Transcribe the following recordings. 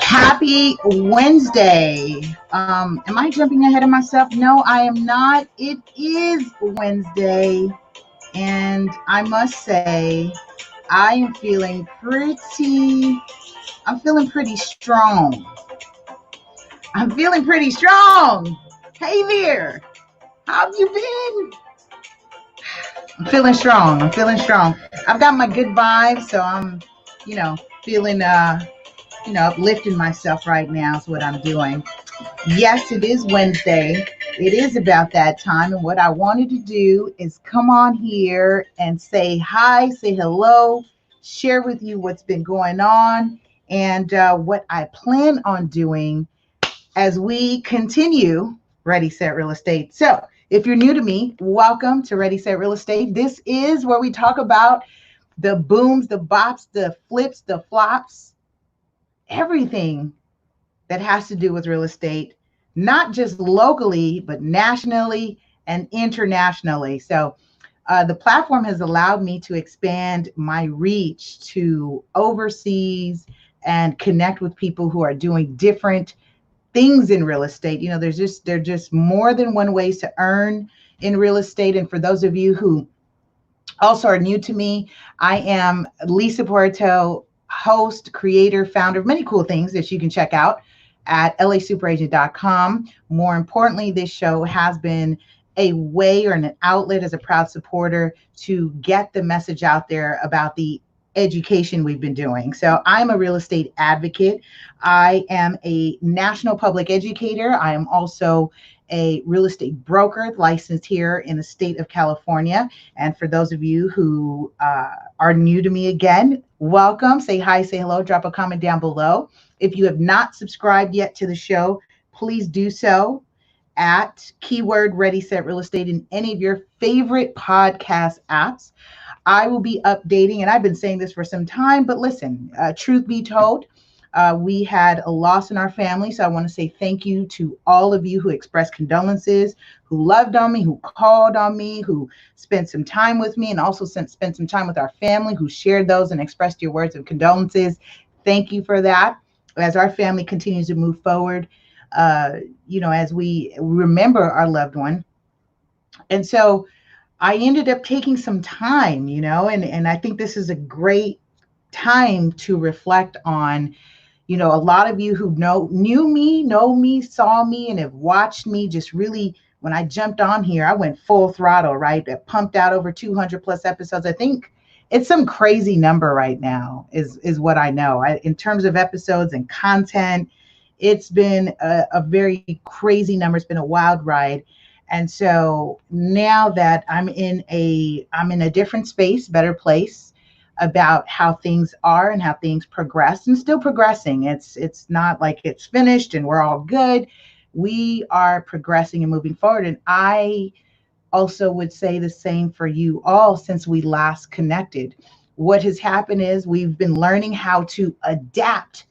Happy Wednesday. Am I jumping ahead of myself? No, I am not. It is Wednesday, and I must say, I am feeling pretty strong. I'm feeling pretty strong. Hey there. How have you been? I'm feeling strong. I've got my good vibes, so I'm, feeling uplifting myself right now is what I'm doing. Yes, it is Wednesday. It is about that time. And what I wanted to do is come on here and say hi, say hello, share with you what's been going on and what I plan on doing as we continue Ready, Set, Real Estate. So if you're new to me, welcome to Ready, Set, Real Estate. This is where we talk about the booms, the bops, the flips, the flops, everything that has to do with real estate, not just locally, but nationally and internationally. So the platform has allowed me to expand my reach to overseas and connect with people who are doing different things in real estate. There's just more than one ways to earn in real estate. And for those of you who also are new to me, I am Lisa Puerto, host, creator, founder of many cool things that you can check out at LASuperagent.com. More importantly, this show has been a way or an outlet as a proud supporter to get the message out there about the education we've been doing. So I'm a real estate advocate. I am a national public educator. I am also a real estate broker licensed here in the state of California. And for those of you who are new to me again, welcome. Say hi, say hello, drop a comment down below. If you have not subscribed yet to the show, please do so at keyword Ready, Set, Real Estate in any of your favorite podcast apps. I will be updating, and I've been saying this for some time, but listen, truth be told, we had a loss in our family. So I want to say thank you to all of you who expressed condolences, who loved on me, who called on me, who spent some time with me, and also spent some time with our family, who shared those and expressed your words of condolences. Thank you for that. As our family continues to move forward, as we remember our loved one. And so I ended up taking some time, and I think this is a great time to reflect on, a lot of you who know me, saw me, and have watched me just really, when I jumped on here, I went full throttle, right? I pumped out over 200 plus episodes. I think it's some crazy number right now is what I know. In terms of episodes and content, it's been a very crazy number. It's been a wild ride. And so now that I'm in a different space, better place about how things are and how things progress, and still progressing. It's not like it's finished and we're all good. We are progressing and moving forward. And I also would say the same for you all since we last connected. What has happened is we've been learning how to adapt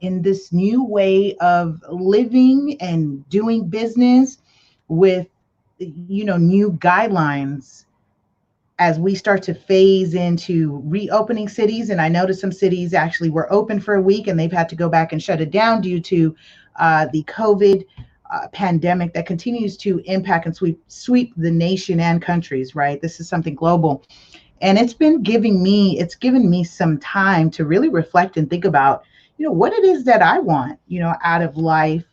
in this new way of living and doing business with, new guidelines as we start to phase into reopening cities. And I noticed some cities actually were open for a week and they've had to go back and shut it down due to the COVID pandemic that continues to impact and sweep the nation and countries, right? This is something global. And it's given me some time to really reflect and think about, what it is that I want, out of life.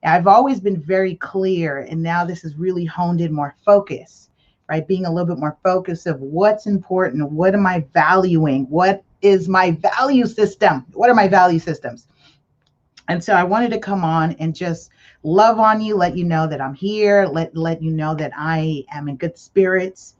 I've always been very clear, and now this is really honed in more focus, right? Being a little bit more focused of what's important, what am I valuing, what is my value system, what are my value systems. And so I wanted to come on and just love on you, let you know that I'm here, let you know that I am in good spirits,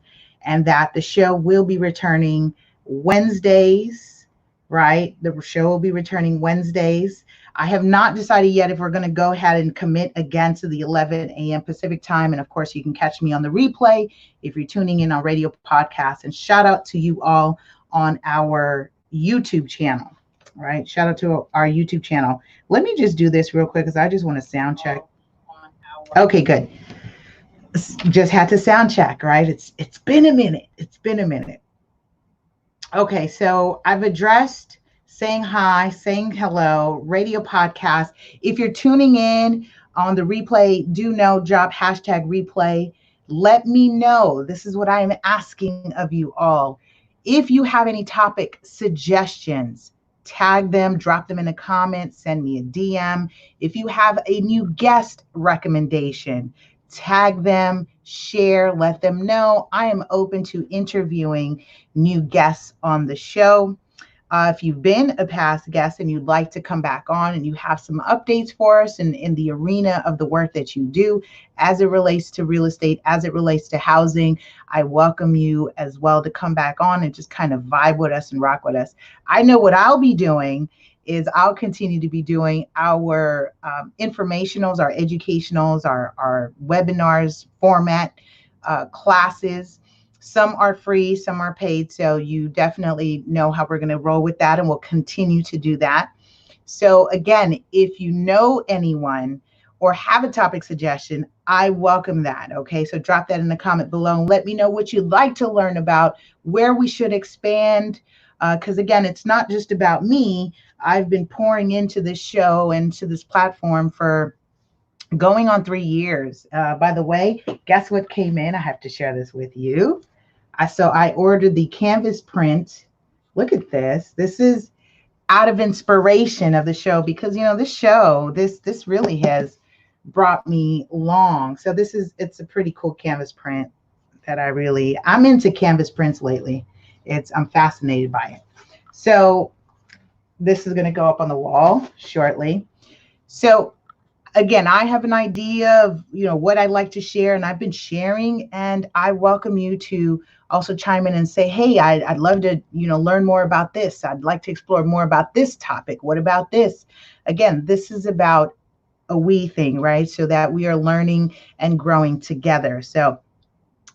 and that the show will be returning Wednesdays, right? The show will be returning Wednesdays. I have not decided yet if we're going to go ahead and commit again to the 11 a.m. Pacific time. And of course, you can catch me on the replay if you're tuning in on radio podcast. And shout out to you all on our YouTube channel, right? Shout out to our YouTube channel. Let me just do this real quick because I just want to sound check. Okay, good. Just had to sound check, right? It's been a minute. It's been a minute. Okay, so I've addressed saying hi, saying hello, radio podcast. If you're tuning in on the replay, do know, drop hashtag replay. Let me know. This is what I am asking of you all. If you have any topic suggestions, tag them, drop them in the comments, send me a DM. If you have a new guest recommendation, tag them, share, let them know. I am open to interviewing new guests on the show. If you've been a past guest and you'd like to come back on and you have some updates for us in the arena of the work that you do as it relates to real estate, as it relates to housing, I welcome you as well to come back on and just kind of vibe with us and rock with us. I know what I'll be doing is I'll continue to be doing our informationals, our educationals, our webinars format, classes. Some are free, some are paid. So you definitely know how we're going to roll with that, and we'll continue to do that. So again, if you know anyone or have a topic suggestion, I welcome that. Okay, so drop that in the comment below and let me know what you'd like to learn about, where we should expand. Because again, it's not just about me. I've been pouring into this show and to this platform for going on 3 years. By the way, guess what came in? I have to share this with you. So I ordered the canvas print. Look at this. This is out of inspiration of the show because, this show, this really has brought me long. So it's a pretty cool canvas print that I'm into canvas prints lately. I'm fascinated by it. So this is going to go up on the wall shortly. So again, I have an idea of, what I'd like to share, and I've been sharing, and I welcome you to also chime in and say, hey, I'd love to, learn more about this. I'd like to explore more about this topic. What about this? Again, this is about a we thing, right? So that we are learning and growing together. So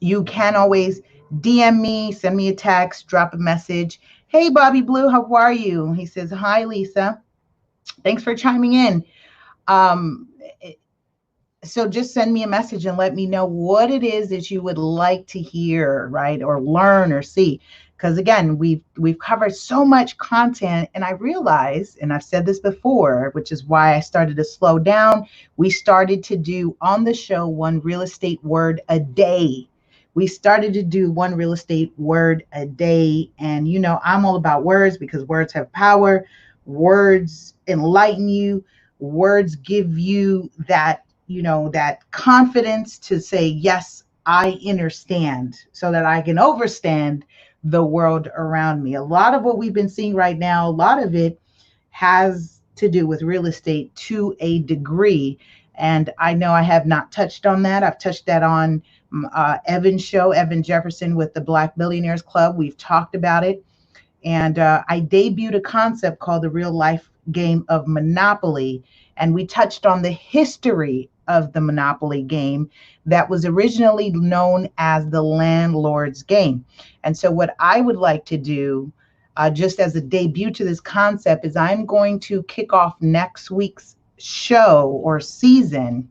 you can always DM me, send me a text, drop a message. Hey, Bobby Blue, how are you? He says, hi, Lisa. Thanks for chiming in. So just send me a message and let me know what it is that you would like to hear, right? Or learn or see. Because again, we've covered so much content, and I realize, and I've said this before, which is why I started to slow down. We started to do on the show one real estate word a day. We started to do one real estate word a day. And, I'm all about words because words have power. Words enlighten you. Words give you that, that confidence to say, yes, I understand, so that I can overstand the world around me. A lot of what we've been seeing right now, a lot of it has to do with real estate to a degree. And I know I have not touched on that. I've touched that on Evan's show, Evan Jefferson with the Black Billionaires Club. We've talked about it. And I debuted a concept called the real life game of Monopoly. And we touched on the history of the Monopoly game that was originally known as the landlord's game. And so what I would like to do, just as a debut to this concept, is I'm going to kick off next week's show or season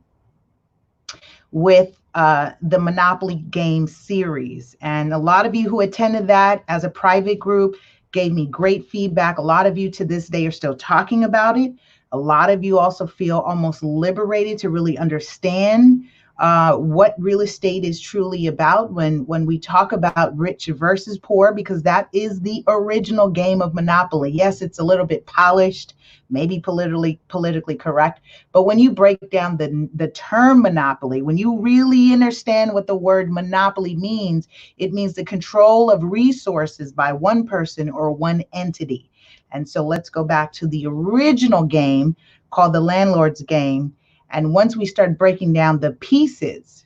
with the Monopoly game series. And a lot of you who attended that as a private group gave me great feedback. A lot of you to this day are still talking about it. A lot of you also feel almost liberated to really understand what real estate is truly about when we talk about rich versus poor, because that is the original game of Monopoly. Yes, it's a little bit polished, maybe politically correct, but when you break down the term monopoly, when you really understand what the word monopoly means, it means the control of resources by one person or one entity. And so let's go back to the original game called the landlord's game. And once we start breaking down the pieces,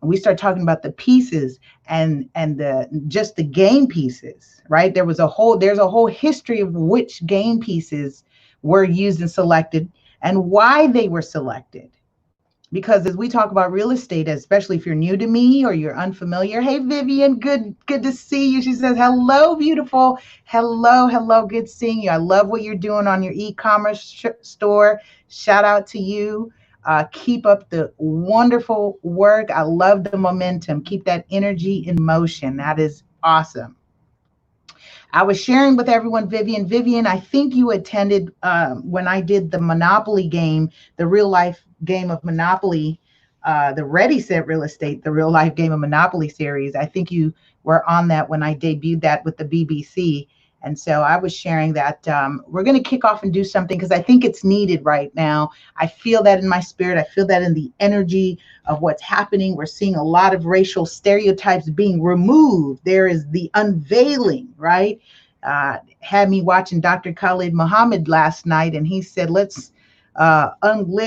we start talking about the pieces and the just the game pieces, right? There's a whole history of which game pieces were used and selected and why they were selected. Because as we talk about real estate, especially if you're new to me or you're unfamiliar, hey Vivian, good to see you. She says, hello, beautiful. Hello, good seeing you. I love what you're doing on your e-commerce store. Shout out to you. Keep up the wonderful work. I love the momentum. Keep that energy in motion. That is awesome. I was sharing with everyone, Vivian, I think you attended when I did the Monopoly game, the real life game of Monopoly, the Ready Set Real Estate, the real life game of Monopoly series. I think you were on that when I debuted that with the BBC. And so I was sharing that we're going to kick off and do something because I think it's needed right now. I feel that in my spirit. I feel that in the energy of what's happening. We're seeing a lot of racial stereotypes being removed. There is the unveiling, right? Had me watching Dr. Khalid Muhammad last night, and he said, let's unveil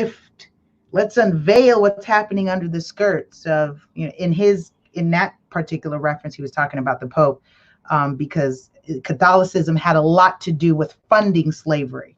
what's happening under the skirts of, in that particular reference, he was talking about the Pope, because Catholicism had a lot to do with funding slavery.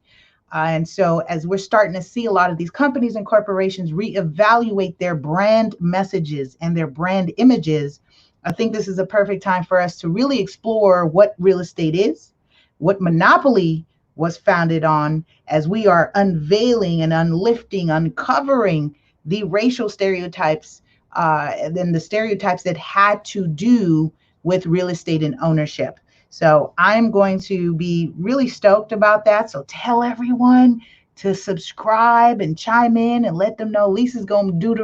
And so as we're starting to see a lot of these companies and corporations reevaluate their brand messages and their brand images, I think this is a perfect time for us to really explore what real estate is, what Monopoly was founded on, as we are unveiling and uncovering the racial stereotypes and the stereotypes that had to do with real estate and ownership. So I'm going to be really stoked about that. So tell everyone to subscribe and chime in and let them know Lisa's going to do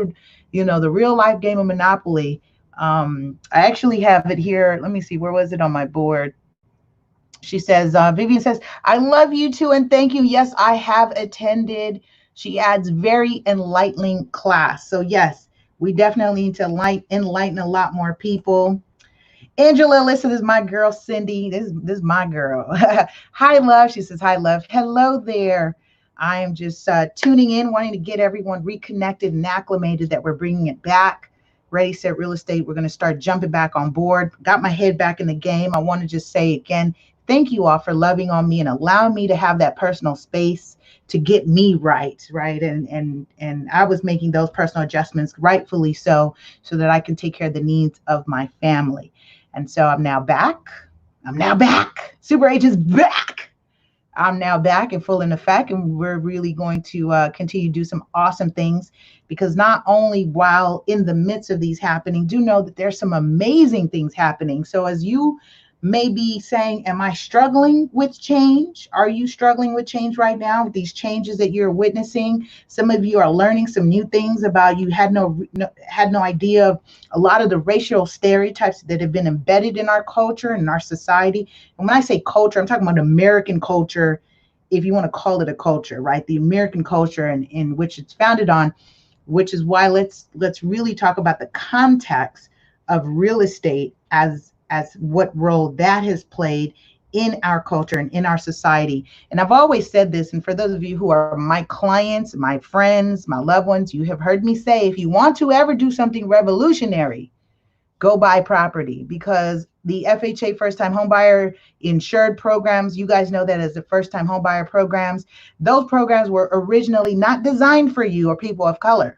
the real life game of Monopoly. I actually have it here. Let me see. Where was it on my board? She says, Vivian says, I love you too and thank you. Yes, I have attended. She adds very enlightening class. So yes, we definitely need to enlighten a lot more people. Angela, listen, this is my girl, Cindy. This is my girl. Hi, love. She says, hi, love. Hello there. I am just tuning in, wanting to get everyone reconnected and acclimated that we're bringing it back. Ready, Set Real Estate. We're going to start jumping back on board. Got my head back in the game. I want to just say again, thank you all for loving on me and allowing me to have that personal space to get me right. And I was making those personal adjustments, rightfully so that I can take care of the needs of my family. And so I'm now back. Super Agent's back. I'm now back and full in effect. And we're really going to continue to do some awesome things, because not only while in the midst of these happening, do know that there's some amazing things happening. So as you may be saying, am I struggling with change? Are you struggling with change right now with these changes that you're witnessing? Some of you are learning some new things about you had no idea of a lot of the racial stereotypes that have been embedded in our culture and our society. And when I say culture, I'm talking about American culture, if you want to call it a culture, right? The American culture in which it's founded on, which is why let's really talk about the context of real estate as what role that has played in our culture and in our society. And I've always said this, and for those of you who are my clients, my friends, my loved ones, you have heard me say, if you want to ever do something revolutionary, go buy property, because the FHA first-time homebuyer insured programs, you guys know that as the first-time homebuyer programs, those programs were originally not designed for you or people of color.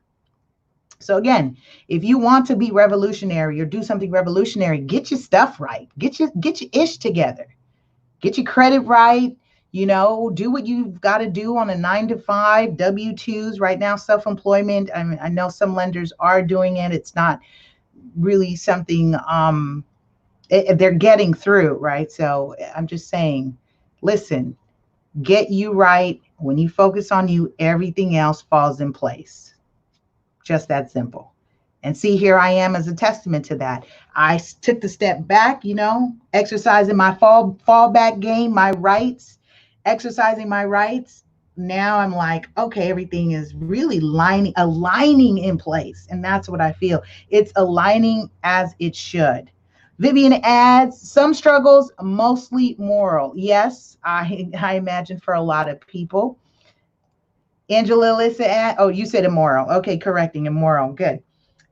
So again, if you want to be revolutionary or do something revolutionary, get your stuff right. Get your ish together. Get your credit right. Do what you've got to do on a 9 to 5, W-2s right now, self-employment. I mean, I know some lenders are doing it. It's not really something they're getting through, right? So I'm just saying, listen, get you right. When you focus on you, everything else falls in place. Just that simple. And see, here I am as a testament to that. I took the step back, exercising my fallback game, my rights, exercising my rights. Now I'm like, okay, everything is really aligning in place. And that's what I feel. It's aligning as it should. Vivian adds, some struggles, mostly moral. Yes, I imagine for a lot of people. Angela Alyssa, oh, you said immoral. Okay, correcting immoral. Good.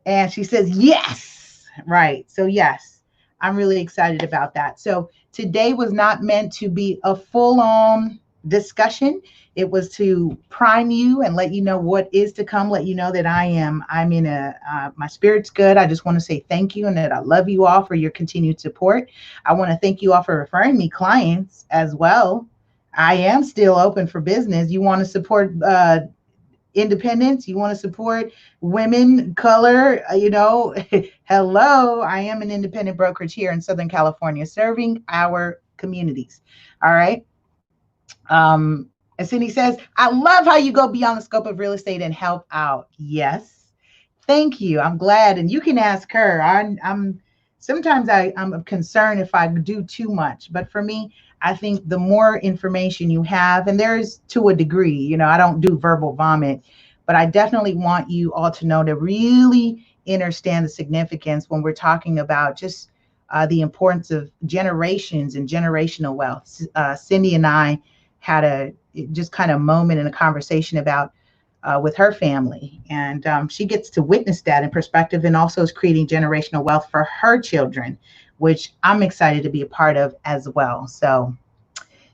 And she says, yes. Right. So, yes, I'm really excited about that. So, today was not meant to be a full on discussion. It was to prime you and let you know what is to come, let you know that I'm in my spirit's good. I just want to say thank you and that I love you all for your continued support. I want to thank you all for referring me clients as well. I am still open for business. You want to support independence, you want to support women, color, hello, I am an independent brokerage here in Southern California serving our communities. All right. As Cindy says, I love how you go beyond the scope of real estate and help out. Yes. Thank you. I'm glad. And you can ask her. I'm sometimes I'm concerned if I do too much, but for me, I think the more information you have, and there's to a degree, I don't do verbal vomit, but I definitely want you all to know to really understand the significance when we're talking about just the importance of generations and generational wealth. Cindy and I had a just kind of moment in a conversation about with her family. And she gets to witness that in perspective and also is creating generational wealth for her children, which I'm excited to be a part of as well. So,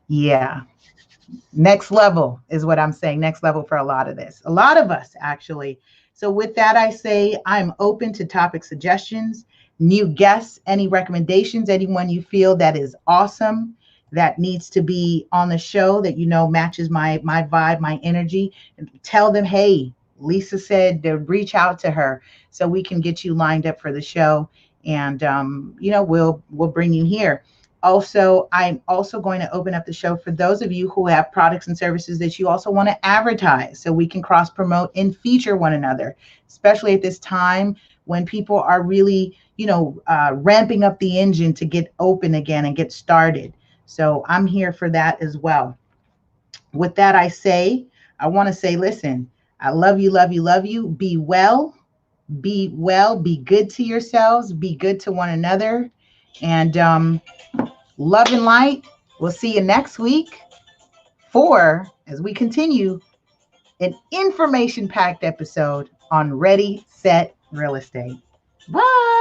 yeah, next level is what I'm saying. Next level for a lot of this, a lot of us actually. So, with that, I say I'm open to topic suggestions, new guests, any recommendations, anyone you feel that is awesome that needs to be on the show that matches my vibe, my energy. Tell them, hey, Lisa said to reach out to her so we can get you lined up for the show, and we'll bring you here. Also, I'm also going to open up the show for those of you who have products and services that you also want to advertise so we can cross promote and feature one another, especially at this time when people are really, ramping up the engine to get open again and get started. So I'm here for that as well. With that, I want to say, listen, I love you, love you, love you. Be well, be good to yourselves, be good to one another. And love and light. We'll see you next week as we continue an information packed episode on Ready, Set, Real Estate. Bye.